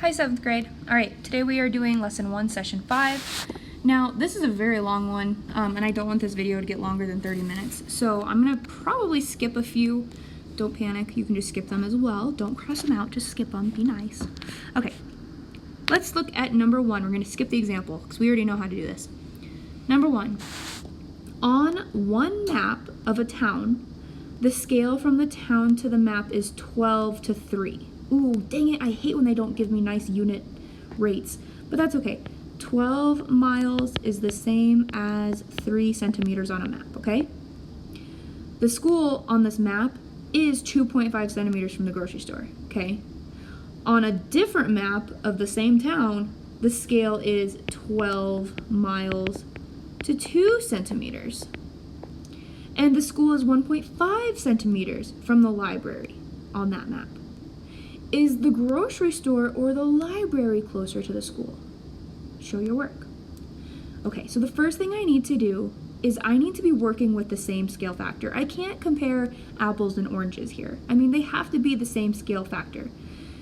Hi 7th grade. Alright, today we are doing lesson 1, session 5. Now, this is a very long one, and I don't want this video to get longer than 30 minutes, so I'm going to probably skip a few. Don't panic, you can just skip them as well. Don't cross them out, just skip them, be nice. Okay, let's look at number 1. We're going to skip the example, because we already know how to do this. Number 1, on one map of a town, the scale from the town to the map is 12 to 3. Ooh, dang it, I hate when they don't give me nice unit rates, but that's okay. 12 miles is the same as 3 centimeters on a map, okay? The school on this map is 2.5 centimeters from the grocery store, okay? On a different map of the same town, the scale is 12 miles to 2 centimeters. And the school is 1.5 centimeters from the library on that map. Is the grocery store or the library closer to the school? Show your work. Okay, so the first thing I need to do is I need to be working with the same scale factor. I can't compare apples and oranges here. I mean, they have to be the same scale factor.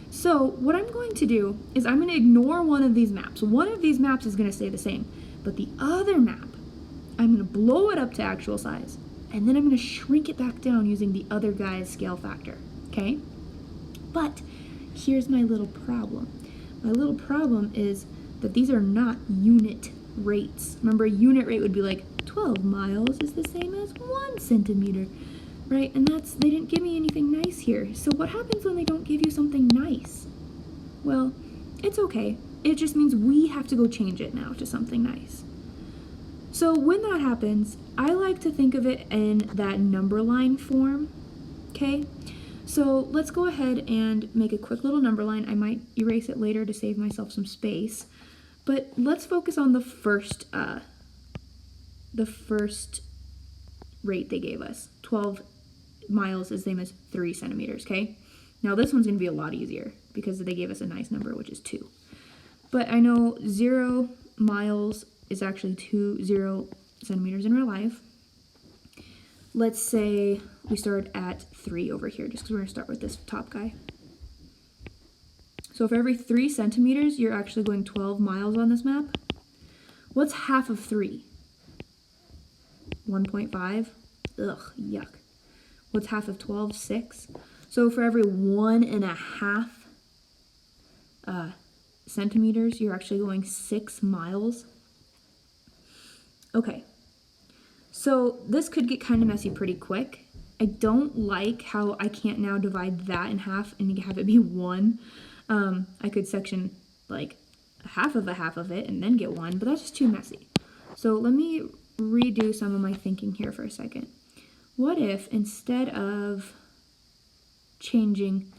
So what I'm going to do is I'm going to ignore one of these maps. One of these maps is going to stay the same, but the other map, I'm going to blow it up to actual size, and then I'm going to shrink it back down using the other guy's scale factor, okay? But here's my little problem. My little problem is that these are not unit rates. Remember, a unit rate would be like 12 miles is the same as 1 centimeter, right? And they didn't give me anything nice here. So what happens when they don't give you something nice? Well, it's okay. It just means we have to go change it now to something nice. So when that happens, I like to think of it in that number line form, okay? So let's go ahead and make a quick little number line. I might erase it later to save myself some space, but let's focus on the first rate they gave us. 12 miles is the same as 3 centimeters, okay? Now this one's gonna be a lot easier because they gave us a nice number, which is 2. But I know 0 miles is actually 0 centimeters in real life. Let's say we start at 3 over here, just because we're going to start with this top guy. So for every 3 centimeters, you're actually going 12 miles on this map. What's half of 3? 1.5? Ugh, yuck. What's half of 12? 6. So for every 1.5 centimeters, you're actually going 6 miles. Okay. So this could get kind of messy pretty quick. I don't like how I can't now divide that in half and have it be 1. I could section like half of it and then get 1, but that's just too messy. So let me redo some of my thinking here for a second. What if instead of changing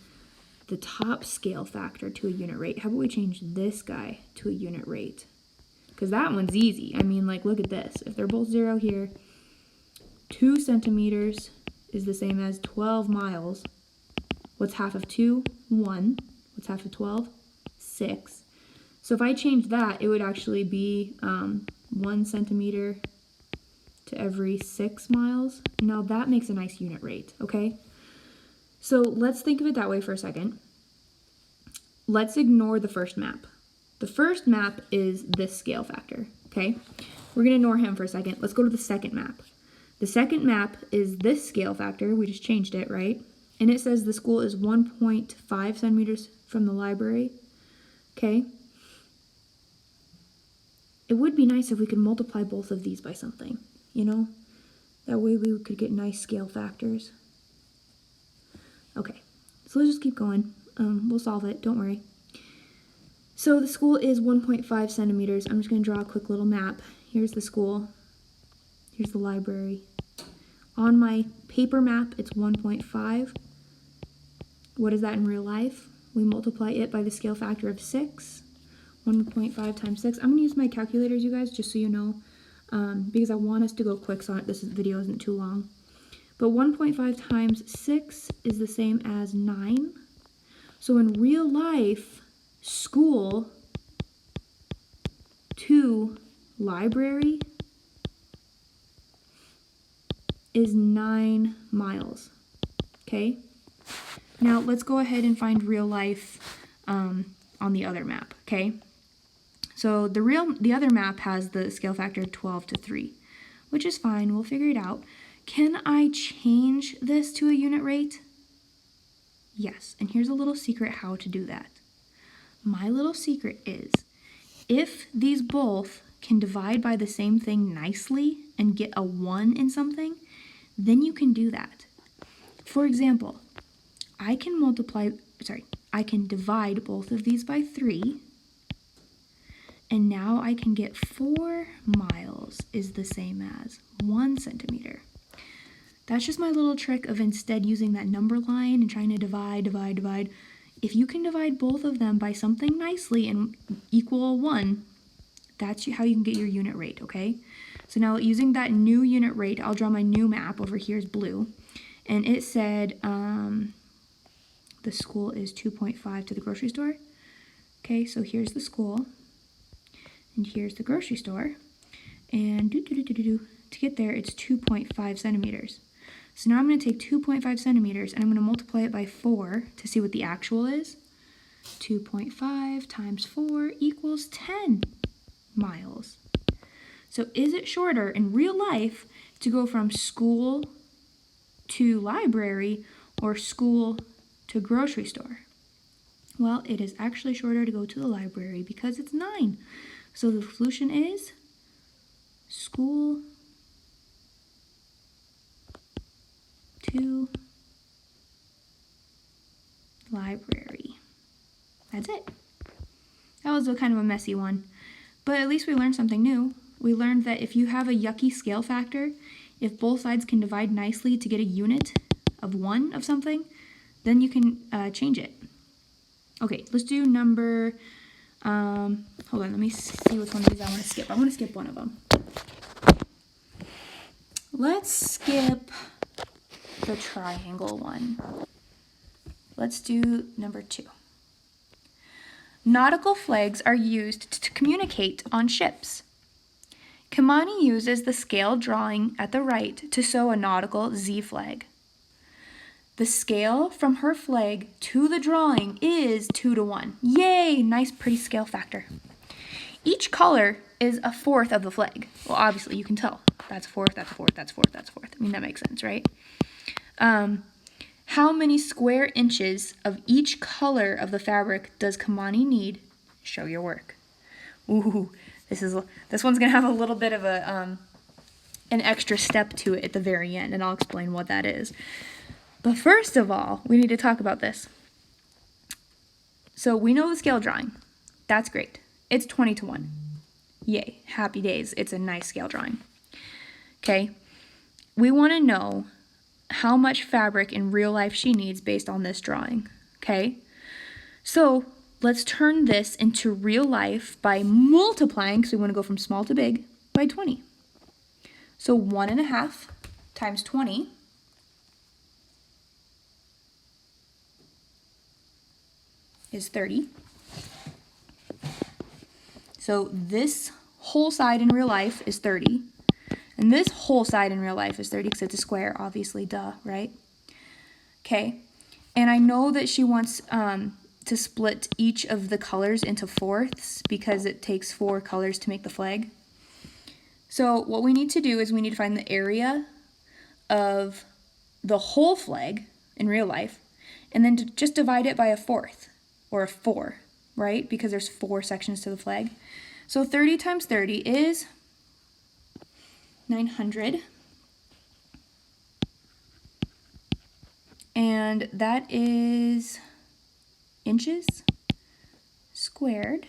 the top scale factor to a unit rate, how about we change this guy to a unit rate? Because that one's easy. I mean, like, look at this. If they're both 0 here, 2 centimeters is the same as 12 miles. What's half of 2? 1. What's half of 12? 6. So if I change that, it would actually be 1 centimeter to every 6 miles. Now that makes a nice unit rate, okay? So let's think of it that way for a second. Let's ignore the first map. The first map is this scale factor, okay? We're going to ignore him for a second. Let's go to the second map. The second map is this scale factor. We just changed it, right? And it says the school is 1.5 centimeters from the library, okay? It would be nice if we could multiply both of these by something, you know? That way we could get nice scale factors. Okay, so let's just keep going. We'll solve it, don't worry. So the school is 1.5 centimeters. I'm just going to draw a quick little map. Here's the school. Here's the library. On my paper map, it's 1.5. What is that in real life? We multiply it by the scale factor of 6. 1.5 times 6. I'm going to use my calculators, you guys, just so you know, because I want us to go quick so this video isn't too long. But 1.5 times 6 is the same as 9. So in real life, school to library is 9 miles, okay? Now let's go ahead and find real life on on the other map, okay? So the other map has the scale factor 12 to 3, which is fine. We'll figure it out. Can I change this to a unit rate? Yes, and here's a little secret how to do that. My little secret is, if these both can divide by the same thing nicely and get a 1 in something, then you can do that. For example, I can divide both of these by 3, and now I can get 4 miles is the same as 1 centimeter. That's just my little trick of instead using that number line and trying to divide. If you can divide both of them by something nicely and equal 1, that's how you can get your unit rate, okay? So now using that new unit rate, I'll draw my new map. Over here is blue. And it said the school is 2.5 to the grocery store. Okay, so here's the school. And here's the grocery store. And to get there, it's 2.5 centimeters. So now I'm going to take 2.5 centimeters and I'm going to multiply it by 4 to see what the actual is. 2.5 times 4 equals 10 miles. So is it shorter in real life to go from school to library or school to grocery store? Well, it is actually shorter to go to the library because it's 9. So the solution is school to library. That's it. That was a kind of a messy one, but at least we learned something new. We learned that if you have a yucky scale factor, if both sides can divide nicely to get a unit of 1 of something, then you can change it. Okay, let's do number, hold on, let me see which one of these I want to skip. I want to skip one of them. Let's skip the triangle one. Let's do number 2. Nautical flags are used to communicate on ships. Kimani uses the scale drawing at the right to sew a nautical Z flag. The scale from her flag to the drawing is 2 to 1. Yay! Nice, pretty scale factor. Each color is a fourth of the flag. Well, obviously, you can tell. That's a fourth, that's a fourth, that's a fourth, that's a fourth. I mean, that makes sense, right? How many square inches of each color of the fabric does Kimani need? Show your work. Ooh, this one's gonna have a little bit of an extra step to it at the very end, and I'll explain what that is. But first of all, we need to talk about this. So we know the scale drawing. That's great. It's 20 to 1. Yay, happy days. It's a nice scale drawing. Okay, we want to know how much fabric in real life she needs based on this drawing, okay? So let's turn this into real life by multiplying, because we want to go from small to big, by 20. So 1.5 times 20 is 30. So this whole side in real life is 30. And this whole side in real life is 30 because it's a square, obviously, duh, right? Okay, and I know that she wants to split each of the colors into fourths because it takes 4 colors to make the flag. So what we need to do is we need to find the area of the whole flag in real life and then to just divide it by a fourth or a 4, right? Because there's 4 sections to the flag. So 30 times 30 is 900, and that is inches squared,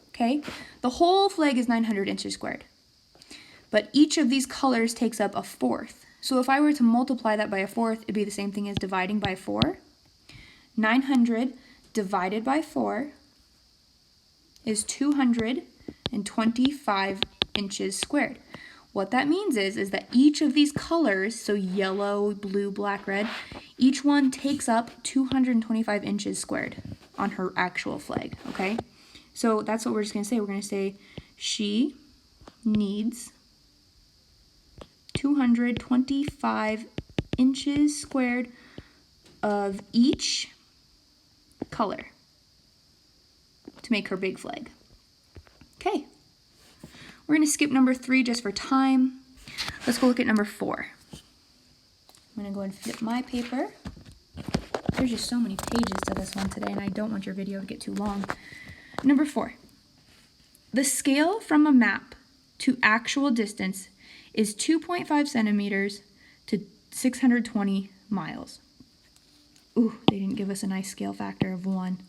okay? The whole flag is 900 inches squared, but each of these colors takes up a fourth. So if I were to multiply that by a fourth, it'd be the same thing as dividing by 4. 900 divided by 4 is 225 inches squared. What that means is that each of these colors, so yellow, blue, black, red, each one takes up 225 inches squared on her actual flag, okay? So that's what we're just going to say. We're going to say she needs 225 inches squared of each color to make her big flag. Okay. We're going to skip number 3 just for time. Let's go look at number 4. I'm going to go and flip my paper. There's just so many pages to this one today, and I don't want your video to get too long. Number 4. The scale from a map to actual distance is 2.5 centimeters to 620 miles. Ooh, they didn't give us a nice scale factor of 1.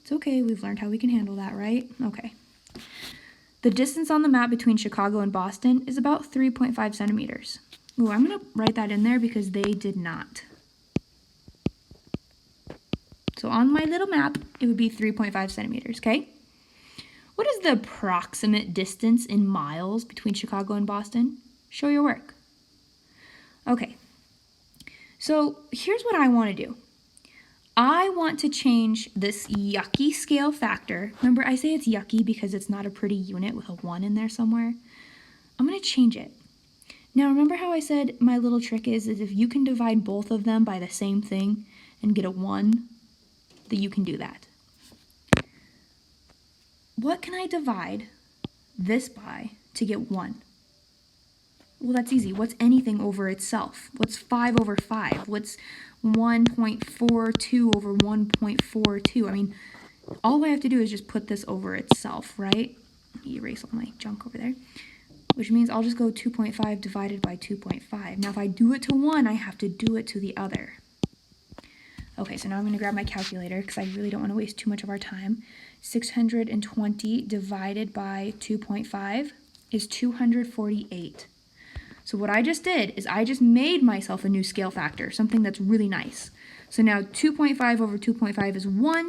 It's okay, we've learned how we can handle that, right? Okay. The distance on the map between Chicago and Boston is about 3.5 centimeters. Ooh, I'm going to write that in there because they did not. So on my little map, it would be 3.5 centimeters, okay? What is the approximate distance in miles between Chicago and Boston? Show your work. Okay, so here's what I want to do. I want to change this yucky scale factor. Remember, I say it's yucky because it's not a pretty unit with a 1 in there somewhere. I'm going to change it. Now, remember how I said my little trick is if you can divide both of them by the same thing and get a 1, that you can do that. What can I divide this by to get 1? Well, that's easy. What's anything over itself? What's 5 over 5? What's 1.42 over 1.42? I mean, all I have to do is just put this over itself, right? Erase all my junk over there. Which means I'll just go 2.5 divided by 2.5. Now, if I do it to one, I have to do it to the other. Okay, so now I'm going to grab my calculator because I really don't want to waste too much of our time. 620 divided by 2.5 is 248. So what I just did is I just made myself a new scale factor, something that's really nice. So now 2.5 over 2.5 is 1.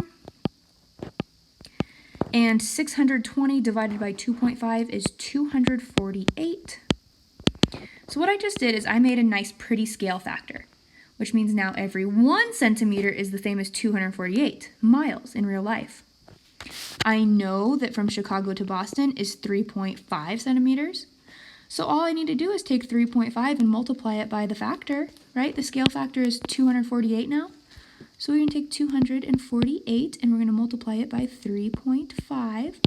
And 620 divided by 2.5 is 248. So what I just did is I made a nice pretty scale factor, which means now every 1 centimeter is the same as 248 miles in real life. I know that from Chicago to Boston is 3.5 centimeters. So all I need to do is take 3.5 and multiply it by the factor, right? The scale factor is 248 now. So we're going to take 248 and we're going to multiply it by 3.5.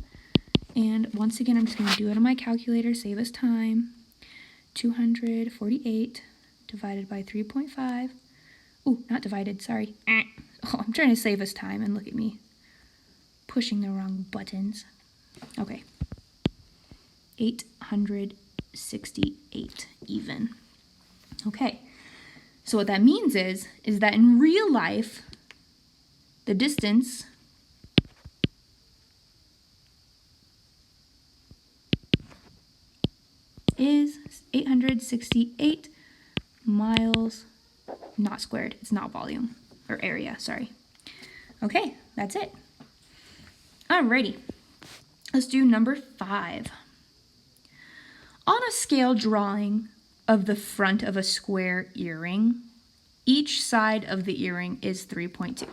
And once again, I'm just going to do it on my calculator, save us time. 248 divided by 3.5. Ooh, not divided, sorry. Oh, I'm trying to save us time and look at me pushing the wrong buttons. Okay. 868 even. Okay. So what that means is that in real life, the distance is 868 miles, not squared, it's not volume, or area, sorry. Okay, that's it. Alrighty, let's do number 5. On a scale drawing of the front of a square earring, each side of the earring is 3.2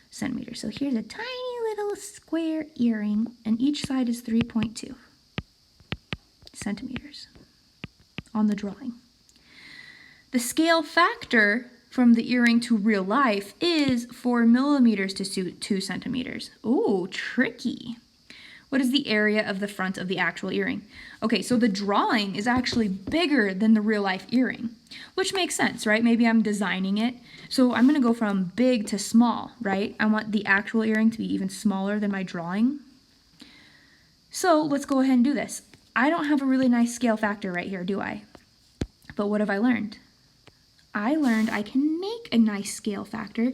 centimeters. So here's a tiny little square earring, and each side is 3.2 centimeters on the drawing. The scale factor from the earring to real life is 4 millimeters to 2 centimeters. Ooh, tricky. What is the area of the front of the actual earring? Okay, so the drawing is actually bigger than the real life earring, which makes sense, right? Maybe I'm designing it. So I'm gonna go from big to small, right? I want the actual earring to be even smaller than my drawing. So let's go ahead and do this. I don't have a really nice scale factor right here, do I? But what have I learned? I learned I can make a nice scale factor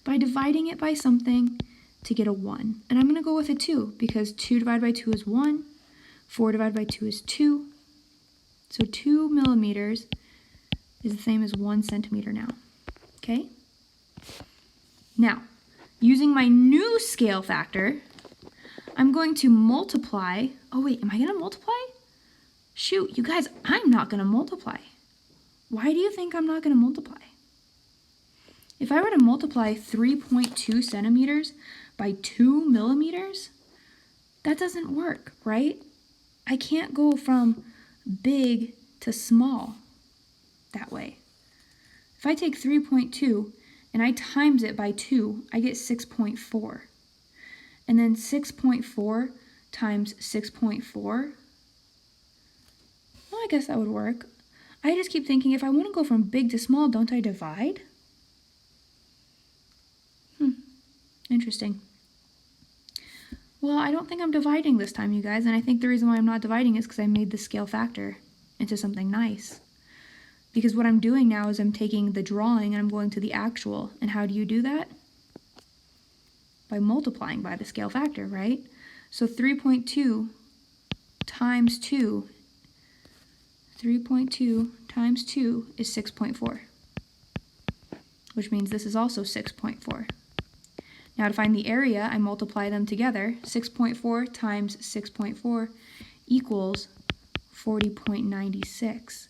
by dividing it by something to get a 1. And I'm going to go with a 2 because 2 divided by 2 is 1. 4 divided by 2 is 2. So 2 millimeters is the same as 1 centimeter now. Okay? Now, using my new scale factor, I'm going to multiply. Oh wait, am I going to multiply? Shoot, you guys, I'm not going to multiply. Why do you think I'm not going to multiply? If I were to multiply 3.2 centimeters by 2 millimeters, that doesn't work, right? I can't go from big to small that way. If I take 3.2 and I times it by 2, I get 6.4. and then 6.4 times 6.4. Well, I guess that would work. I just keep thinking, if I want to go from big to small, don't I divide? Interesting. Well, I don't think I'm dividing this time, you guys, and I think the reason why I'm not dividing is because I made the scale factor into something nice. Because what I'm doing now is I'm taking the drawing and I'm going to the actual. And how do you do that? By multiplying by the scale factor, right? So 3.2 times 2, 3.2 times 2 is 6.4, which means this is also 6.4. Now to find the area, I multiply them together. 6.4 times 6.4 equals 40.96.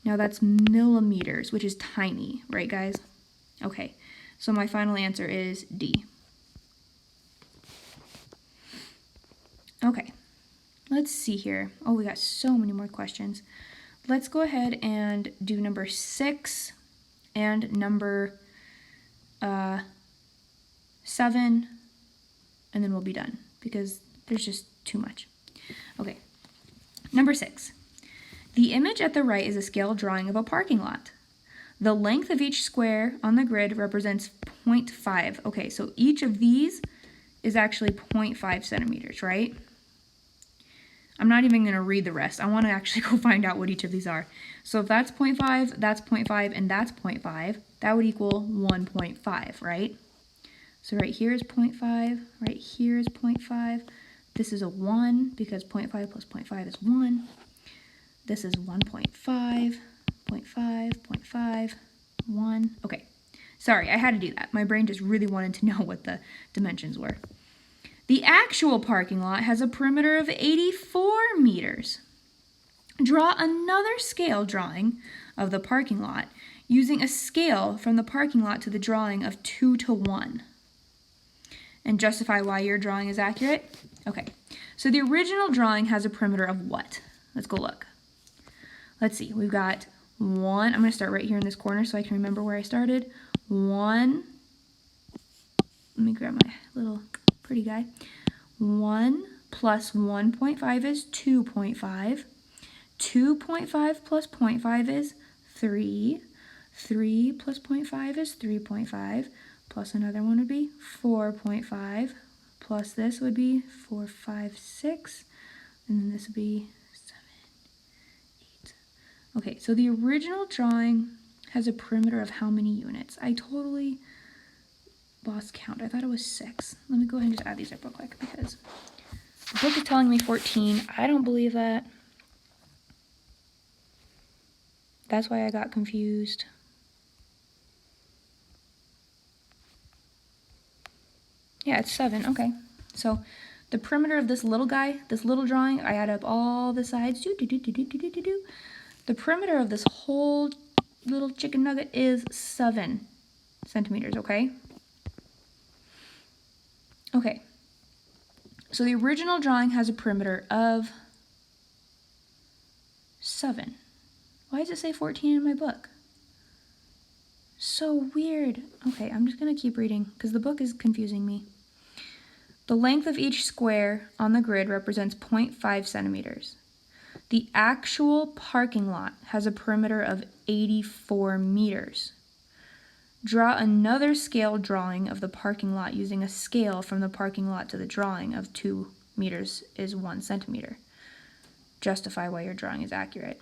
Now that's millimeters, which is tiny, right guys? Okay, so my final answer is D. Okay, let's see here. Oh, we got so many more questions. Let's go ahead and do number 6 and number 7, and then we'll be done because there's just too much. Okay, number 6. The image at the right is a scale drawing of a parking lot. The length of each square on the grid represents 0.5. Okay, so each of these is actually 0.5 centimeters, right? I'm not even going to read the rest. I want to actually go find out what each of these are. So if that's 0.5, that's 0.5, and that's 0.5, that would equal 1.5, right? So right here is 0.5, right here is 0.5. This is a 1 because 0.5 plus 0.5 is 1. This is 1.5, 0.5, 0.5, 1. Okay, sorry, I had to do that. My brain just really wanted to know what the dimensions were. The actual parking lot has a perimeter of 84 meters. Draw another scale drawing of the parking lot using a scale from the parking lot to the drawing of 2 to 1. And justify why your drawing is accurate. Okay, so the original drawing has a perimeter of what? Let's go look. Let's see, we've got 1. I'm going to start right here in this corner so I can remember where I started. 1. Let me grab my little pretty guy. 1 plus 1.5 is 2.5. 2.5 plus 0.5 is 3. 3 plus 0.5 is 3.5. Plus another one would be 4.5. Plus this would be 4, 5, 6. And then this would be 7, 8. Okay, so the original drawing has a perimeter of how many units? I totally lost count. I thought it was 6. Let me go ahead and just add these up real quick because the book is telling me 14. I don't believe that. That's why I got confused. Yeah, it's 7. Okay. So the perimeter of this little guy, this little drawing, I add up all the sides. The perimeter of this whole little chicken nugget is 7 centimeters, okay? Okay. So the original drawing has a perimeter of 7. Why does it say 14 in my book? So weird. Okay, I'm just going to keep reading because the book is confusing me. The length of each square on the grid represents 0.5 centimeters. The actual parking lot has a perimeter of 84 meters. Draw another scale drawing of the parking lot using a scale from the parking lot to the drawing of 2 meters is 1 centimeter. Justify why your drawing is accurate.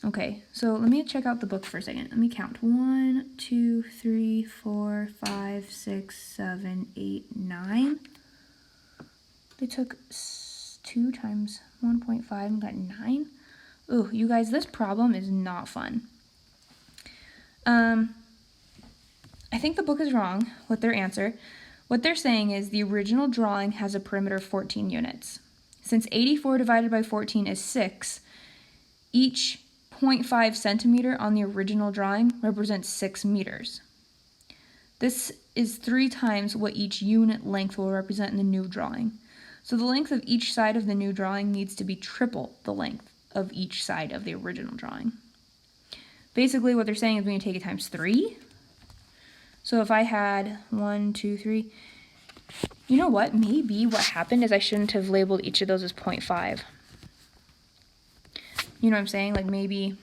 Okay, so let me check out the book for a second. Let me count. 1, 2, 3, 4, 5, 6, 7, 8, 9. They took 2 times 1.5 and got 9. Ooh, you guys, this problem is not fun. I think the book is wrong with their answer. What they're saying is the original drawing has a perimeter of 14 units. Since 84 divided by 14 is 6, each 0.5 centimeter on the original drawing represents 6 meters. This is 3 times what each unit length will represent in the new drawing. So the length of each side of the new drawing needs to be triple the length of each side of the original drawing. Basically what they're saying is we're going to take it times 3. So if I had 1, 2, 3, You know what? Maybe what happened is I shouldn't have labeled each of those as 0.5. You know what I'm saying? Like maybe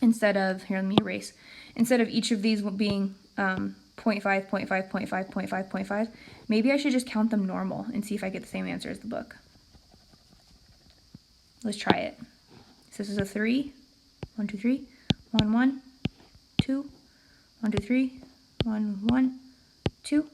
instead of, here, let me erase. Instead of each of these being 0.5, 0.5, 0.5, 0.5, 0.5, maybe I should just count them normal and see if I get the same answer as the book. Let's try it. So this is a 3. 1, 2, 3. 1, 1, 2. 1, 2, 3. 1, 1, 2.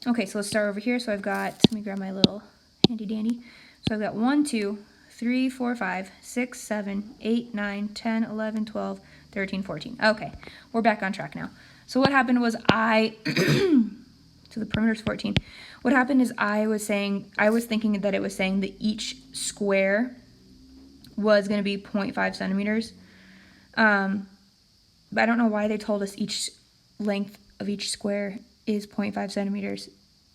Okay, so let's start over here. So I've got, let me grab my little handy dandy. So I've got 1, 2, 3, 4, 5, 6, 7, 8, 9, 10, 11, 12, 13, 14. Okay, we're back on track now. So what happened was so the perimeter is 14. What happened is I was thinking that it was saying that each square was going to be 0.5 centimeters. But I don't know why they told us each length of each square is 0.5 centimeters.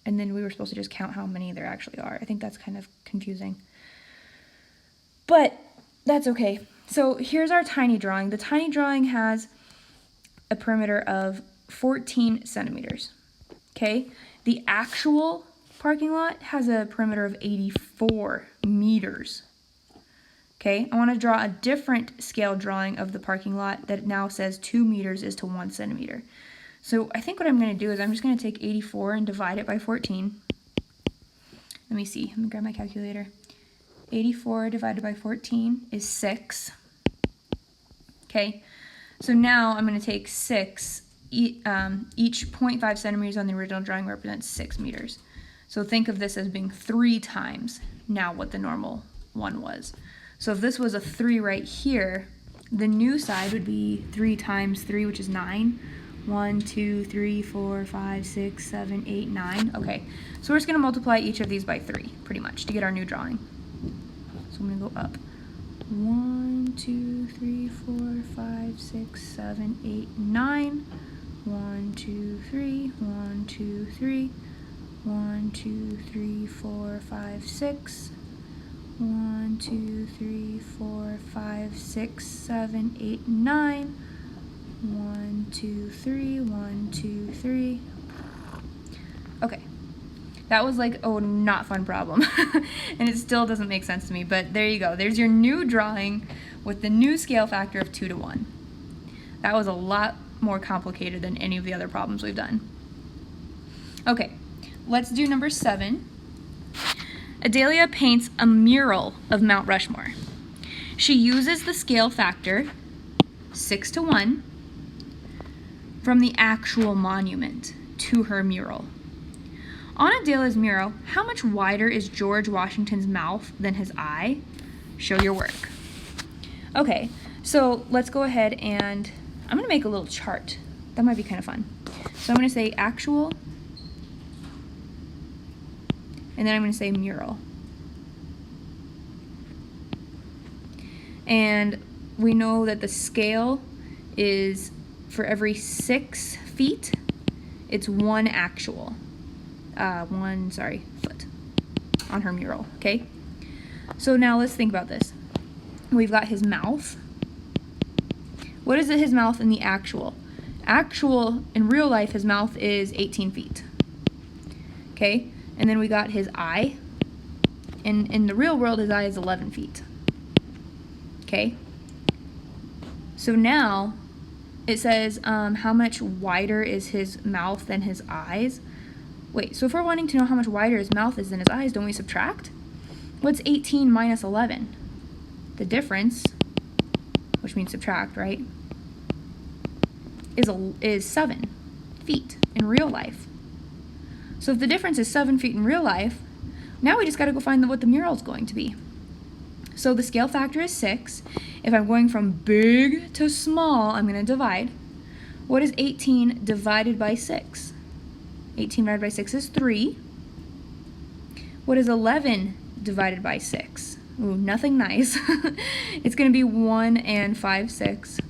And then we were supposed to just count how many there actually are. I think that's kind of confusing. But that's okay. So here's our tiny drawing. The tiny drawing has a perimeter of 14 centimeters. Okay? The actual parking lot has a perimeter of 84 meters. Okay? I want to draw a different scale drawing of the parking lot that now says 2 meters is to 1 centimeter. So I think what I'm going to do is I'm just going to take 84 and divide it by 14. Let me see. Let me grab my calculator. 84 divided by 14 is 6. Okay, so now I'm going to take 6. Each 0.5 centimeters on the original drawing represents 6 meters. So think of this as being 3 times now what the normal one was. So if this was a 3 right here, the new side would be 3 times 3, which is 9. 1, 2, 3, 4, 5, 6, 7, 8, 9. Okay, so we're just going to multiply each of these by 3, pretty much, to get our new drawing. So I'm going to go up. 1, 2, 3, 4, 5, 6, 7, 8, 9. 1, 2, 3, 1, 2, 3. 1, 2, 3, 4, 5, 6. 1, 2, 3, 4, 5, 6, 7, 8, 9. 1, 2, 3, 1, 2, 3. Okay. That was like a not fun problem. And it still doesn't make sense to me, but there you go. There's your new drawing with the new scale factor of 2 to 1. That was a lot more complicated than any of the other problems we've done. Okay, let's do number 7. Adelia paints a mural of Mount Rushmore. She uses the scale factor 6 to 1 from the actual monument to her mural. On Adelia's mural, how much wider is George Washington's mouth than his eye? Show your work. Okay, so let's go ahead and I'm going to make a little chart. That might be kind of fun. So I'm going to say actual, and then I'm going to say mural. And we know that the scale is for every 6 feet, it's 1 actual. Foot on her mural, okay? So now let's think about this. We've got his mouth. What is his mouth in the actual? Actual, in real life, his mouth is 18 feet. Okay? And then we got his eye. And in the real world, his eye is 11 feet. Okay? So now, it says how much wider is his mouth than his eyes. Wait, so if we're wanting to know how much wider his mouth is than his eyes, don't we subtract? What's 18 minus 11? The difference, which means subtract, right, is 7 feet in real life. So if the difference is 7 feet in real life, now we just got to go find what the mural is going to be. So the scale factor is 6. If I'm going from big to small, I'm going to divide. What is 18 divided by 6? 18 divided by 6 is 3. What is 11 divided by 6? Ooh, nothing nice. It's going to be 1 and 5/6.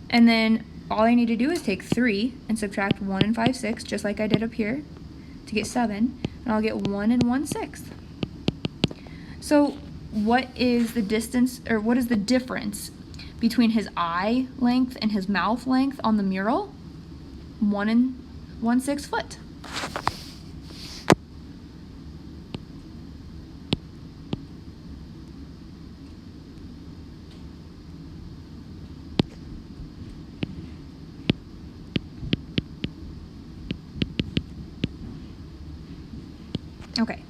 And then all I need to do is take 3 and subtract 1 and 5/6, just like I did up here, to get 7. And I'll get 1 and 1/6. So what is the distance, or what is the difference between his eye length and his mouth length on the mural? 1 and 1/6 foot. Okay.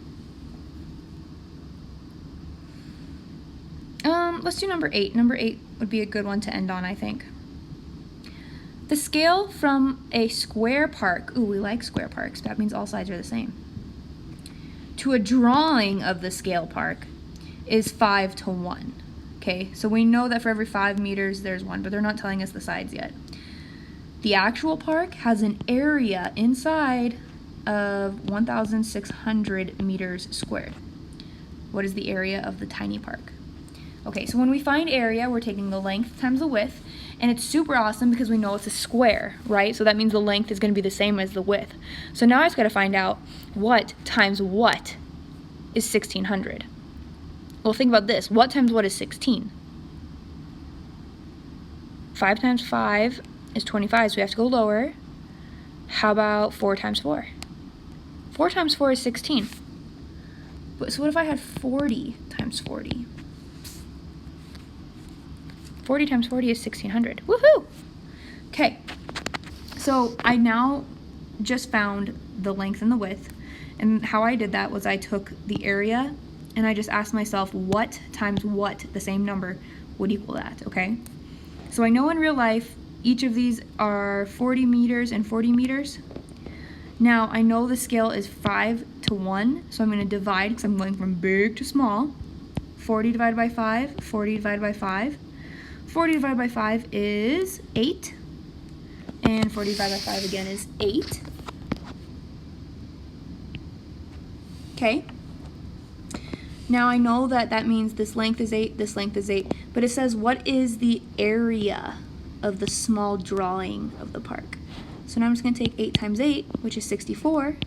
Let's do number 8. Number 8 would be a good one to end on, I think. The scale from a square park, ooh, we like square parks, that means all sides are the same, to a drawing of the scale park is 5:1. Okay, so we know that for every 5 meters there's 1, but they're not telling us the sides yet. The actual park has an area inside of 1,600 meters squared. What is the area of the tiny park? Okay, so when we find area, we're taking the length times the width, and it's super awesome because we know it's a square, right? So that means the length is going to be the same as the width. So now I just got to find out what times what is 1,600. Well, think about this. What times what is 16? 5 times 5 is 25, so we have to go lower. How about 4 times 4? 4 times 4 is 16. So what if I had 40 times 40? 40 times 40 is 1,600. Woohoo! Okay, so I now just found the length and the width, and how I did that was I took the area and I just asked myself what times what, the same number, would equal that, okay? So I know in real life each of these are 40 meters and 40 meters. Now I know the scale is 5:1, so I'm going to divide because I'm going from big to small. 40 divided by 5, 40 divided by 5. 40 divided by 5 is 8, and 40 divided by 5 again is 8. Okay. Now I know that that means this length is 8, this length is 8, but it says what is the area of the small drawing of the park? So now I'm just going to take 8 times 8, which is 64,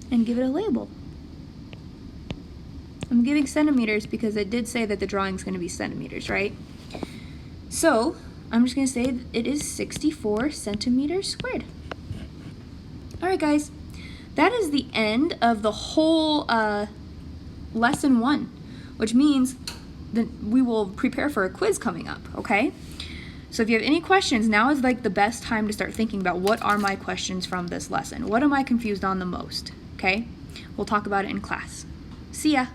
and give it a label. I'm giving centimeters because it did say that the drawing is going to be centimeters, right? So I'm just going to say it is 64 centimeters squared. All right, guys, that is the end of the whole lesson 1, which means that we will prepare for a quiz coming up, okay? So if you have any questions, now is like the best time to start thinking about what are my questions from this lesson? What am I confused on the most, okay? We'll talk about it in class. See ya.